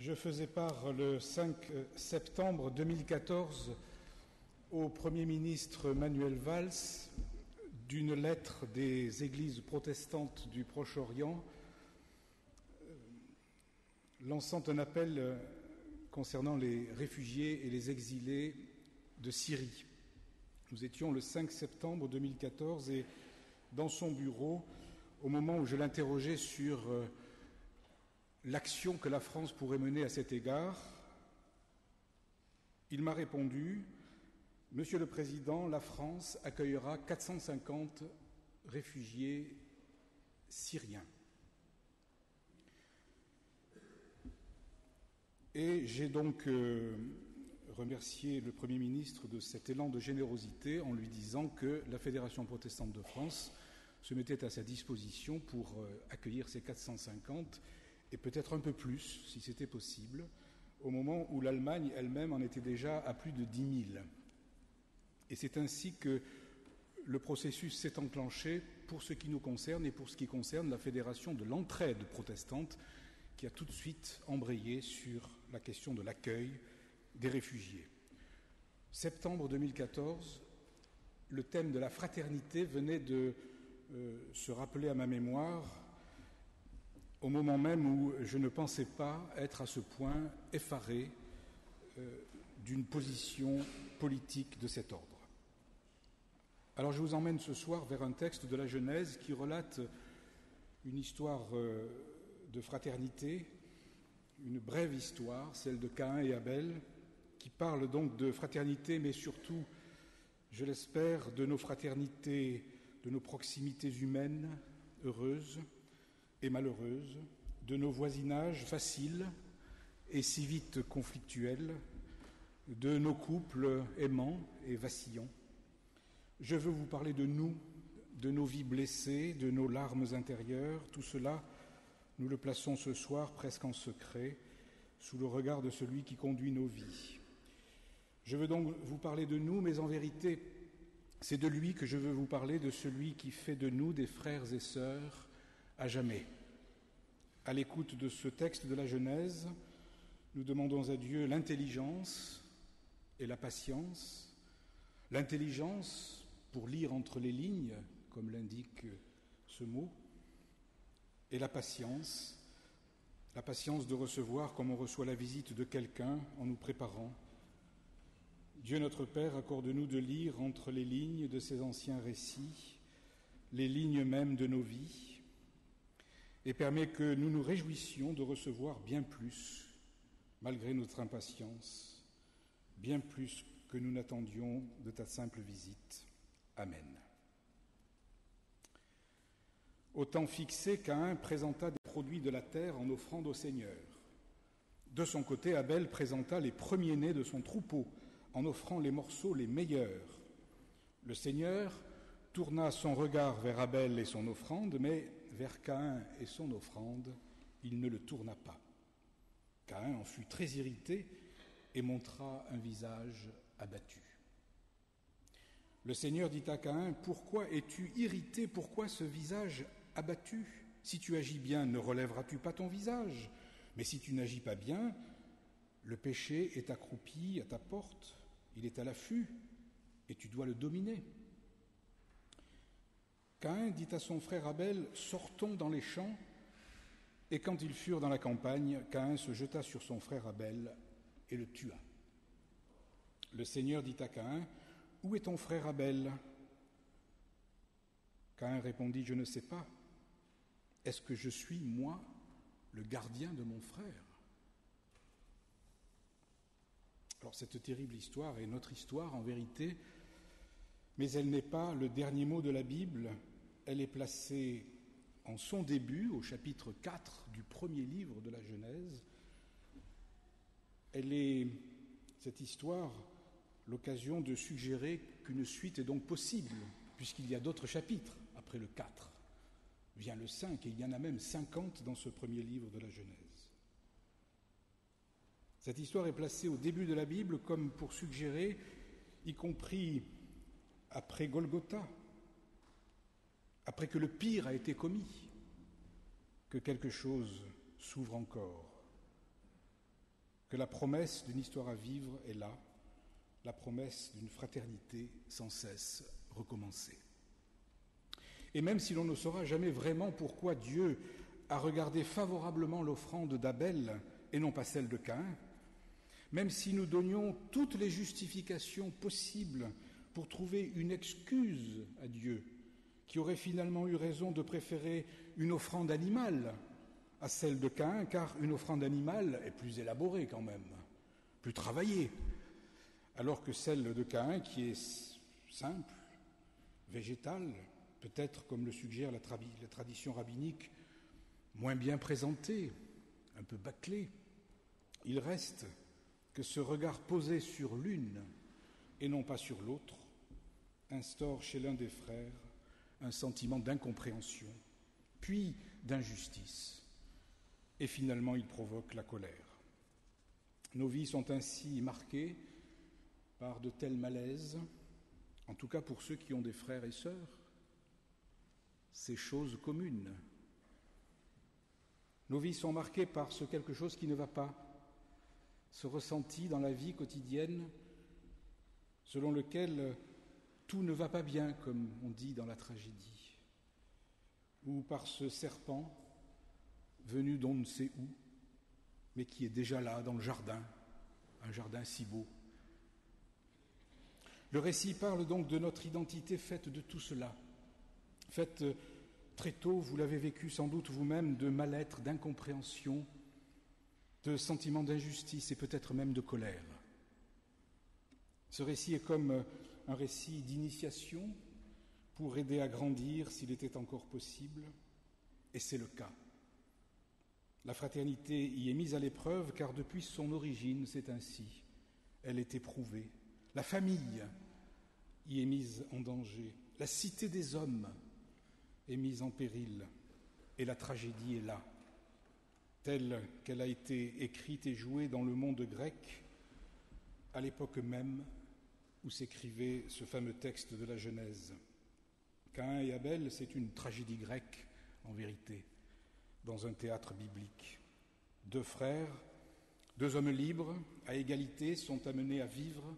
Je faisais part le 5 septembre 2014 au Premier ministre Manuel Valls d'une lettre des églises protestantes du Proche-Orient lançant un appel concernant les réfugiés et les exilés de Syrie. Nous étions le 5 septembre 2014 et dans son bureau, au moment où je l'interrogeais sur l'action que la France pourrait mener à cet égard, il m'a répondu « Monsieur le Président, la France accueillera 450 réfugiés syriens ». Et j'ai donc remercié le Premier ministre de cet élan de générosité en lui disant que la Fédération protestante de France se mettait à sa disposition pour accueillir ces 450 et peut-être un peu plus, si c'était possible, au moment où l'Allemagne elle-même en était déjà à plus de 10 000. Et c'est ainsi que le processus s'est enclenché pour ce qui nous concerne et pour ce qui concerne la Fédération de l'entraide protestante, qui a tout de suite embrayé sur la question de l'accueil des réfugiés. Septembre 2014, le thème de la fraternité venait de se rappeler à ma mémoire au moment même où je ne pensais pas être à ce point effaré d'une position politique de cet ordre. Alors je vous emmène ce soir vers un texte de la Genèse qui relate une histoire de fraternité, une brève histoire, celle de Caïn et Abel, qui parle donc de fraternité, mais surtout, je l'espère, de nos fraternités, de nos proximités humaines heureuses et malheureuses, de nos voisinages faciles et si vite conflictuels, de nos couples aimants et vacillants. Je veux vous parler de nous, de nos vies blessées, de nos larmes intérieures. Tout cela, nous le plaçons ce soir presque en secret, sous le regard de celui qui conduit nos vies. Je veux donc vous parler de nous, mais en vérité, c'est de lui que je veux vous parler, de celui qui fait de nous des frères et sœurs à jamais. À l'écoute de ce texte de la Genèse, nous demandons à Dieu l'intelligence et la patience. L'intelligence pour lire entre les lignes, comme l'indique ce mot, et la patience de recevoir comme on reçoit la visite de quelqu'un en nous préparant. Dieu notre Père, accorde-nous de lire entre les lignes de ces anciens récits, les lignes mêmes de nos vies, et permet que nous nous réjouissions de recevoir bien plus, malgré notre impatience, bien plus que nous n'attendions de ta simple visite. Amen. Au temps fixé, Caïn présenta des produits de la terre en offrande au Seigneur. De son côté, Abel présenta les premiers-nés de son troupeau en offrant les morceaux les meilleurs. Le Seigneur tourna son regard vers Abel et son offrande, mais vers Caïn et son offrande, il ne le tourna pas. Caïn en fut très irrité et montra un visage abattu. Le Seigneur dit à Caïn, « Pourquoi es-tu irrité? Pourquoi ce visage abattu? Si tu agis bien, ne relèveras-tu pas ton visage? Mais si tu n'agis pas bien, le péché est accroupi à ta porte, il est à l'affût, et tu dois le dominer. » Caïn dit à son frère Abel, « Sortons dans les champs. » Et quand ils furent dans la campagne, Caïn se jeta sur son frère Abel et le tua. Le Seigneur dit à Caïn, « Où est ton frère Abel ?» Caïn répondit, « Je ne sais pas. Est-ce que je suis, moi, le gardien de mon frère ?» Alors cette terrible histoire est notre histoire en vérité, mais elle n'est pas le dernier mot de la Bible, elle est placée en son début, au chapitre 4 du premier livre de la Genèse. Elle est, cette histoire, l'occasion de suggérer qu'une suite est donc possible, puisqu'il y a d'autres chapitres après le 4. Vient le 5, et il y en a même 50 dans ce premier livre de la Genèse. Cette histoire est placée au début de la Bible comme pour suggérer, y compris après Golgotha, après que le pire a été commis, que quelque chose s'ouvre encore. que la promesse d'une histoire à vivre est là, la promesse d'une fraternité sans cesse recommencée. Et même si l'on ne saura jamais vraiment pourquoi Dieu a regardé favorablement l'offrande d'Abel et non pas celle de Caïn, même si nous donnions toutes les justifications possibles pour trouver une excuse à Dieu, qui aurait finalement eu raison de préférer une offrande animale à celle de Caïn, car une offrande animale est plus élaborée quand même, plus travaillée, alors que celle de Caïn, qui est simple, végétale, peut-être, comme le suggère la tradition rabbinique, moins bien présentée, un peu bâclée. Il reste que ce regard posé sur l'une et non pas sur l'autre instaure chez l'un des frères un sentiment d'incompréhension, puis d'injustice, et finalement il provoque la colère. Nos vies sont ainsi marquées par de tels malaises, en tout cas pour ceux qui ont des frères et sœurs, ces choses communes. Nos vies sont marquées par ce quelque chose qui ne va pas, ce ressenti dans la vie quotidienne selon lequel tout ne va pas bien, comme on dit dans la tragédie, ou par ce serpent venu d'on ne sait où, mais qui est déjà là dans le jardin, un jardin si beau. Le récit parle donc de notre identité faite de tout cela, faite très tôt, vous l'avez vécu sans doute vous-même, de mal-être, d'incompréhension, de sentiments d'injustice et peut-être même de colère. Ce récit est comme un récit d'initiation pour aider à grandir s'il était encore possible, et c'est le cas. La fraternité y est mise à l'épreuve car depuis son origine, c'est ainsi. Elle est éprouvée. La famille y est mise en danger. La cité des hommes est mise en péril et la tragédie est là, telle qu'elle a été écrite et jouée dans le monde grec à l'époque même où s'écrivait ce fameux texte de la Genèse. Caïn et Abel, c'est une tragédie grecque, en vérité, dans un théâtre biblique. Deux frères, deux hommes libres, à égalité, sont amenés à vivre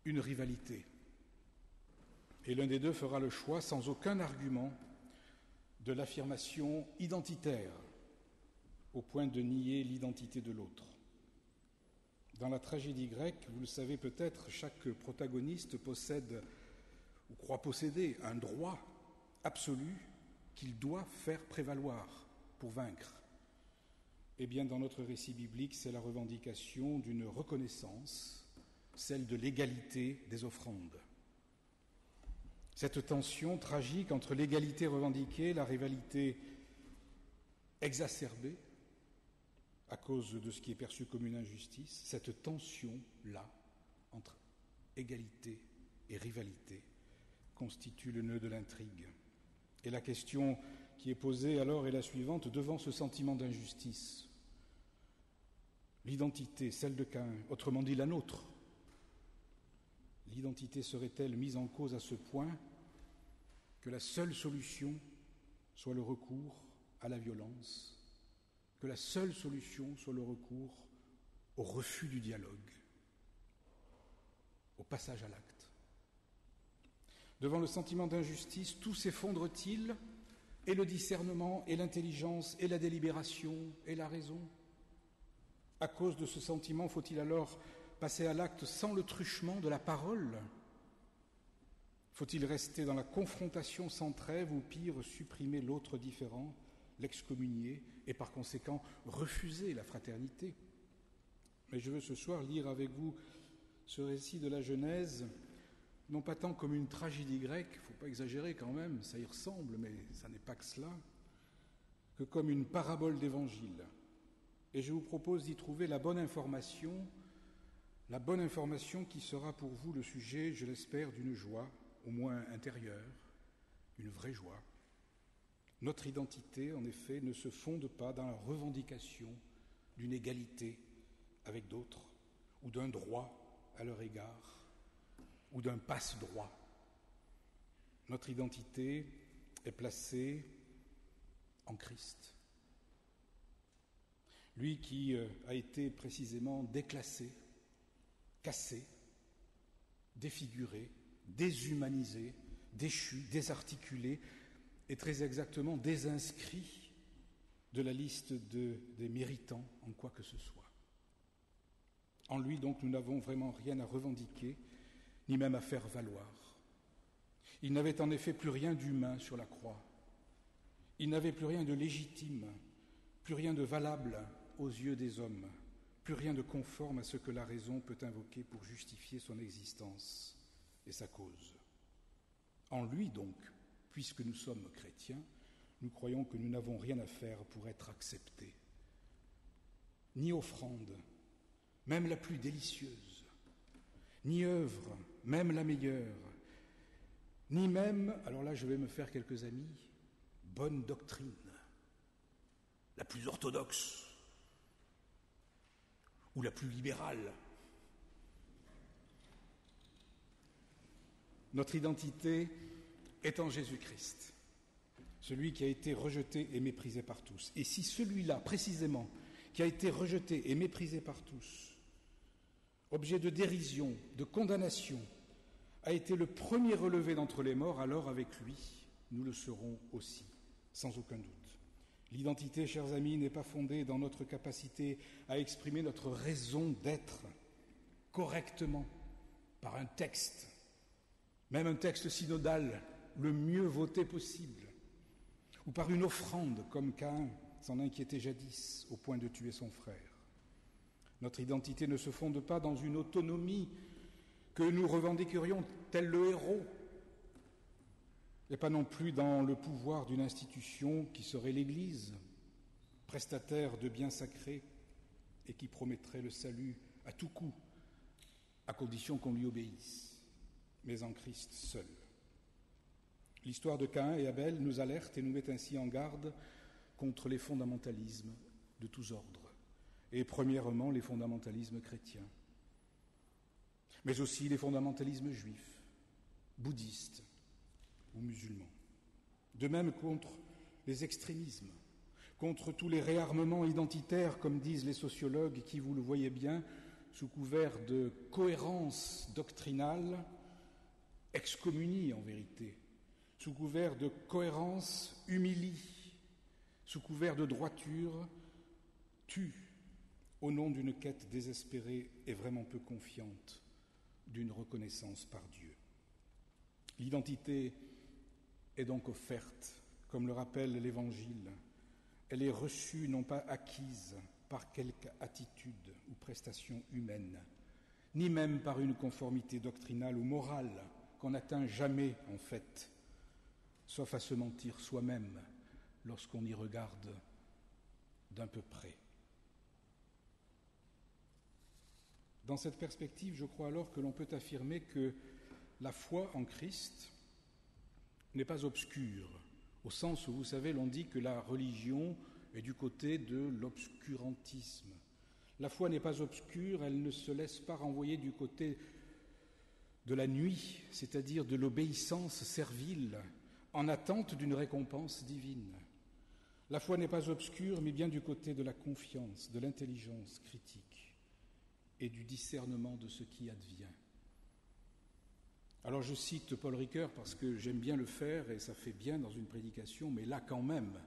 une rivalité. Et l'un des deux fera le choix, sans aucun argument, de l'affirmation identitaire, au point de nier l'identité de l'autre. Dans la tragédie grecque, vous le savez peut-être, chaque protagoniste possède ou croit posséder un droit absolu qu'il doit faire prévaloir pour vaincre. Eh bien, dans notre récit biblique, c'est la revendication d'une reconnaissance, celle de l'égalité des offrandes. Cette tension tragique entre l'égalité revendiquée et la rivalité exacerbée à cause de ce qui est perçu comme une injustice, cette tension-là entre égalité et rivalité constitue le nœud de l'intrigue. Et la question qui est posée alors est la suivante: devant ce sentiment d'injustice, l'identité, celle de Caïn, autrement dit la nôtre, l'identité serait-elle mise en cause à ce point que la seule solution soit le recours à la violence, que la seule solution soit le recours au refus du dialogue, au passage à l'acte? Devant le sentiment d'injustice, tout s'effondre-t-il, et le discernement, et l'intelligence, et la délibération, et la raison? À cause de ce sentiment, faut-il alors passer à l'acte sans le truchement de la parole? Faut-il rester dans la confrontation sans trêve ou pire, supprimer l'autre différent, l'excommunier et par conséquent refuser la fraternité? Mais je veux ce soir lire avec vous ce récit de la Genèse, non pas tant comme une tragédie grecque, il ne faut pas exagérer quand même, ça y ressemble, mais ça n'est pas que cela, que comme une parabole d'évangile. Et je vous propose d'y trouver la bonne information qui sera pour vous le sujet, je l'espère, d'une joie, au moins intérieure, une vraie joie. Notre identité, en effet, ne se fonde pas dans la revendication d'une égalité avec d'autres, ou d'un droit à leur égard, ou d'un passe-droit. Notre identité est placée en Christ. lui qui a été précisément déclassé, cassé, défiguré, déshumanisé, déchu, désarticulé et très exactement désinscrit de la liste des méritants en quoi que ce soit. En lui, donc, nous n'avons vraiment rien à revendiquer, ni même à faire valoir. Il n'avait en effet plus rien d'humain sur la croix. Il n'avait plus rien de légitime, plus rien de valable aux yeux des hommes, plus rien de conforme à ce que la raison peut invoquer pour justifier son existence et sa cause. En lui, donc, puisque nous sommes chrétiens, nous croyons que nous n'avons rien à faire pour être acceptés. Ni offrande, même la plus délicieuse, ni œuvre, même la meilleure, ni même, alors là je vais me faire quelques amis, bonne doctrine, la plus orthodoxe ou la plus libérale. Notre identité est en Jésus-Christ, celui qui a été rejeté et méprisé par tous. Et si celui-là, précisément, qui a été rejeté et méprisé par tous, objet de dérision, de condamnation, a été le premier relevé d'entre les morts, alors avec lui, nous le serons aussi, sans aucun doute. L'identité, chers amis, n'est pas fondée dans notre capacité à exprimer notre raison d'être correctement par un texte, même un texte synodal, le mieux voté possible, ou par une offrande, comme Caïn s'en inquiétait jadis, au point de tuer son frère. Notre identité ne se fonde pas dans une autonomie que nous revendiquerions tel le héros, et pas non plus dans le pouvoir d'une institution qui serait l'Église, prestataire de biens sacrés et qui promettrait le salut à tout coup, à condition qu'on lui obéisse, mais en Christ seul. L'histoire de Caïn et Abel nous alerte et nous met ainsi en garde contre les fondamentalismes de tous ordres, et premièrement les fondamentalismes chrétiens, mais aussi les fondamentalismes juifs, bouddhistes ou musulmans. De même contre les extrémismes, contre tous les réarmements identitaires, comme disent les sociologues, qui, vous le voyez bien, sous couvert de cohérence doctrinale, excommunient en vérité, sous couvert de cohérence humilient, sous couvert de droiture tuent, au nom d'une quête désespérée et vraiment peu confiante d'une reconnaissance par Dieu. L'identité est donc offerte, comme le rappelle l'Évangile. Elle est reçue, non pas acquise, par quelque attitude ou prestation humaine, ni même par une conformité doctrinale ou morale qu'on n'atteint jamais, en fait, sauf à se mentir soi-même lorsqu'on y regarde d'un peu près. Dans cette perspective, je crois alors que l'on peut affirmer que la foi en Christ n'est pas obscure, au sens où, vous savez, l'on dit que la religion est du côté de l'obscurantisme. La foi n'est pas obscure, elle ne se laisse pas renvoyer du côté de la nuit, c'est-à-dire de l'obéissance servile, en attente d'une récompense divine. La foi n'est pas obscure, mais bien du côté de la confiance, de l'intelligence critique et du discernement de ce qui advient. Alors je cite Paul Ricoeur parce que j'aime bien le faire et ça fait bien dans une prédication, mais là quand même,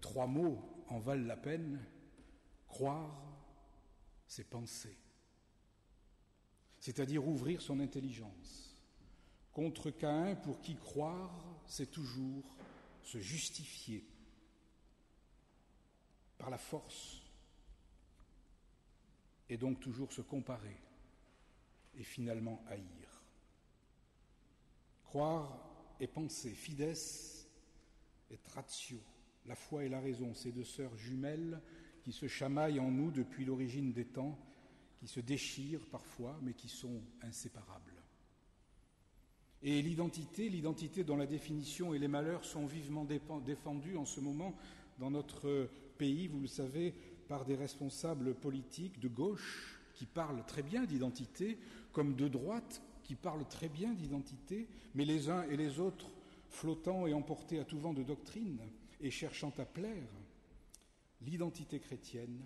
3 mots en valent la peine. Croire, c'est penser. C'est-à-dire ouvrir son intelligence. Contre Caïn, pour qui croire, c'est toujours se justifier par la force et donc toujours se comparer et finalement haïr. Croire et penser, fides et ratio, la foi et la raison, ces 2 sœurs jumelles qui se chamaillent en nous depuis l'origine des temps, qui se déchirent parfois, mais qui sont inséparables. Et l'identité dont la définition et les malheurs sont vivement défendus en ce moment dans notre pays, vous le savez, par des responsables politiques de gauche qui parlent très bien d'identité, comme de droite qui parlent très bien d'identité, mais les uns et les autres flottant et emportés à tout vent de doctrine et cherchant à plaire. L'identité chrétienne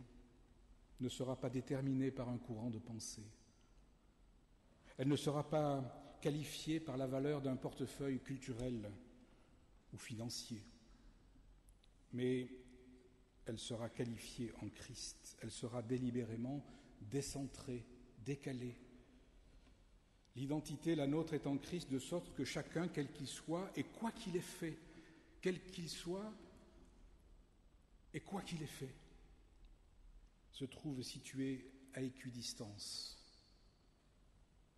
ne sera pas déterminée par un courant de pensée. Elle ne sera pas qualifiée par la valeur d'un portefeuille culturel ou financier, mais elle sera qualifiée en Christ. Elle sera délibérément décentrée, décalée. L'identité, la nôtre, est en Christ, de sorte que chacun, quel qu'il soit, et quoi qu'il ait fait, quel qu'il soit, et quoi qu'il ait fait, se trouve situé à équidistance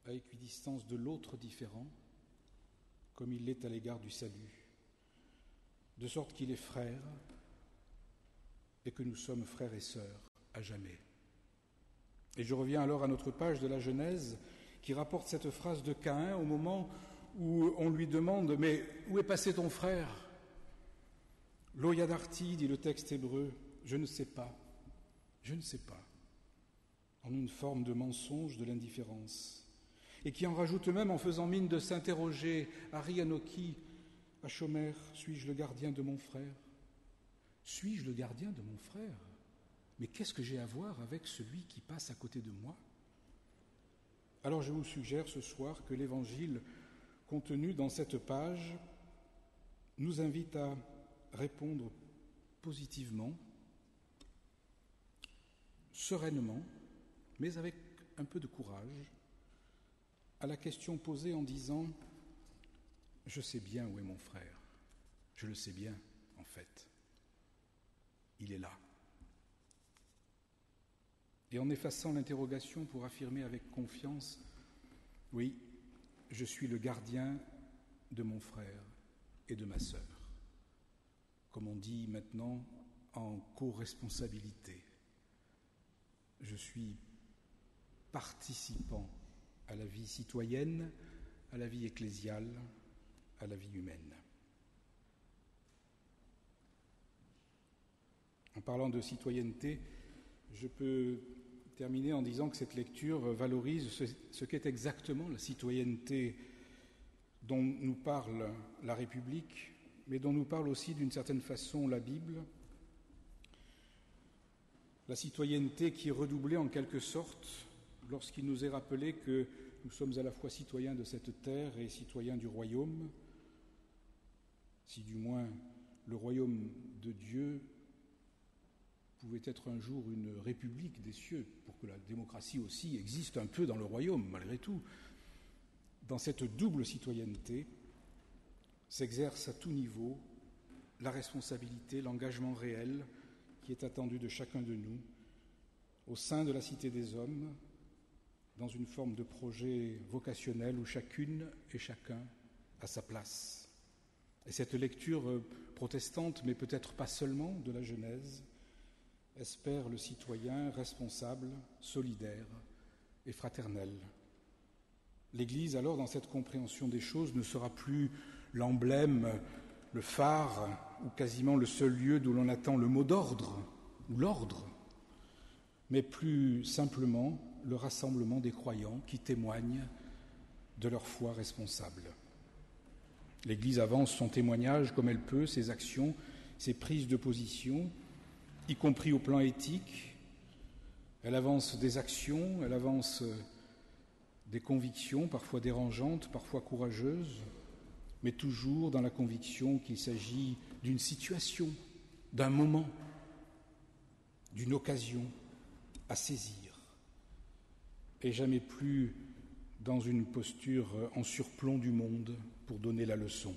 de l'autre différent, comme il l'est à l'égard du salut, de sorte qu'il est frère et que nous sommes frères et sœurs à jamais. Et je reviens alors à notre page de la Genèse qui rapporte cette phrase de Caïn au moment où on lui demande « Mais où est passé ton frère ?» « Lo yadarti » dit le texte hébreu, « Je ne sais pas, en une forme de mensonge, de l'indifférence, et qui en rajoute même en faisant mine de s'interroger « Ari Anoki, Ashomer, suis-je le gardien de mon frère ?» Suis-je le gardien de mon frère ? Mais qu'est-ce que j'ai à voir avec celui qui passe à côté de moi ? Alors je vous suggère ce soir que l'Évangile contenu dans cette page nous invite à répondre positivement, sereinement, mais avec un peu de courage, à la question posée en disant « Je sais bien où est mon frère, je le sais bien en fait, il est là ». Et en effaçant l'interrogation pour affirmer avec confiance « Oui, je suis le gardien de mon frère et de ma sœur », comme on dit maintenant en co-responsabilité. Je suis participant à la vie citoyenne, à la vie ecclésiale, à la vie humaine. En parlant de citoyenneté, je peux terminer en disant que cette lecture valorise ce qu'est exactement la citoyenneté dont nous parle la République, mais dont nous parle aussi d'une certaine façon la Bible. La citoyenneté qui est redoublée en quelque sorte lorsqu'il nous est rappelé que nous sommes à la fois citoyens de cette terre et citoyens du royaume, si du moins le royaume de Dieu pouvait être un jour une république des cieux, pour que la démocratie aussi existe un peu dans le royaume, malgré tout. Dans cette double citoyenneté s'exerce à tout niveau la responsabilité, l'engagement réel qui est attendu de chacun de nous au sein de la cité des hommes, dans une forme de projet vocationnel où chacune et chacun a sa place. Et cette lecture protestante, mais peut-être pas seulement, de la Genèse, espère le citoyen responsable, solidaire et fraternel. L'Église, alors, dans cette compréhension des choses, ne sera plus l'emblème, le phare, ou quasiment le seul lieu d'où l'on attend le mot d'ordre, ou l'ordre, mais plus simplement le rassemblement des croyants qui témoignent de leur foi responsable. L'Église avance son témoignage comme elle peut, ses actions, ses prises de position, y compris au plan éthique. Elle avance des actions, elle avance des convictions, parfois dérangeantes, parfois courageuses, mais toujours dans la conviction qu'il s'agit d'une situation, d'un moment, d'une occasion à saisir, et jamais plus dans une posture en surplomb du monde pour donner la leçon.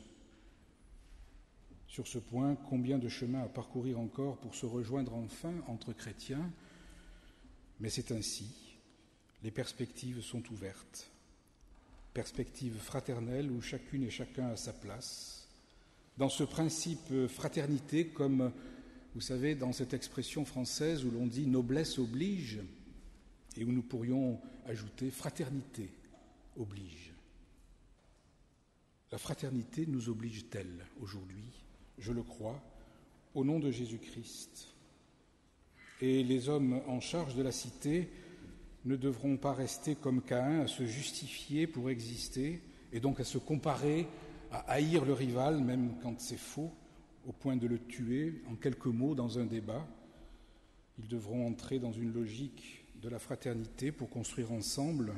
Sur ce point, combien de chemins à parcourir encore pour se rejoindre enfin entre chrétiens, mais c'est ainsi, les perspectives sont ouvertes. Perspective fraternelle où chacune et chacun a sa place. Dans ce principe fraternité, comme vous savez, dans cette expression française où l'on dit noblesse oblige, et où nous pourrions ajouter fraternité oblige. La fraternité nous oblige-t-elle aujourd'hui ? Je le crois, au nom de Jésus-Christ. Et les hommes en charge de la cité ne devront pas rester comme Caïn à se justifier pour exister et donc à se comparer, à haïr le rival, même quand c'est faux, au point de le tuer en quelques mots dans un débat. Ils devront entrer dans une logique de la fraternité pour construire ensemble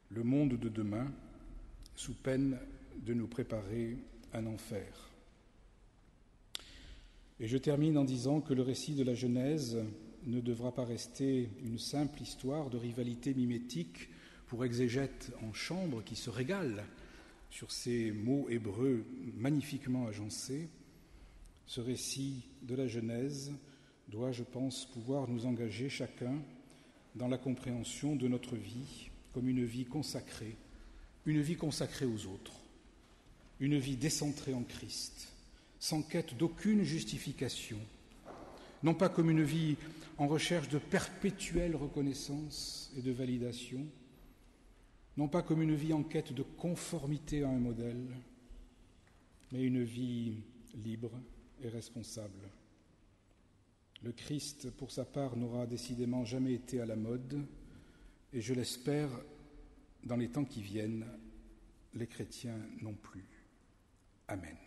le monde de demain, sous peine de nous préparer un enfer. Et je termine en disant que le récit de la Genèse ne devra pas rester une simple histoire de rivalité mimétique pour exégètes en chambre qui se régalent sur ces mots hébreux magnifiquement agencés. Ce récit de la Genèse doit, je pense, pouvoir nous engager chacun dans la compréhension de notre vie comme une vie consacrée aux autres, une vie décentrée en Christ, sans quête d'aucune justification, non pas comme une vie en recherche de perpétuelle reconnaissance et de validation, non pas comme une vie en quête de conformité à un modèle, mais une vie libre et responsable. Le Christ, pour sa part, n'aura décidément jamais été à la mode, et je l'espère, dans les temps qui viennent, les chrétiens non plus. Amen.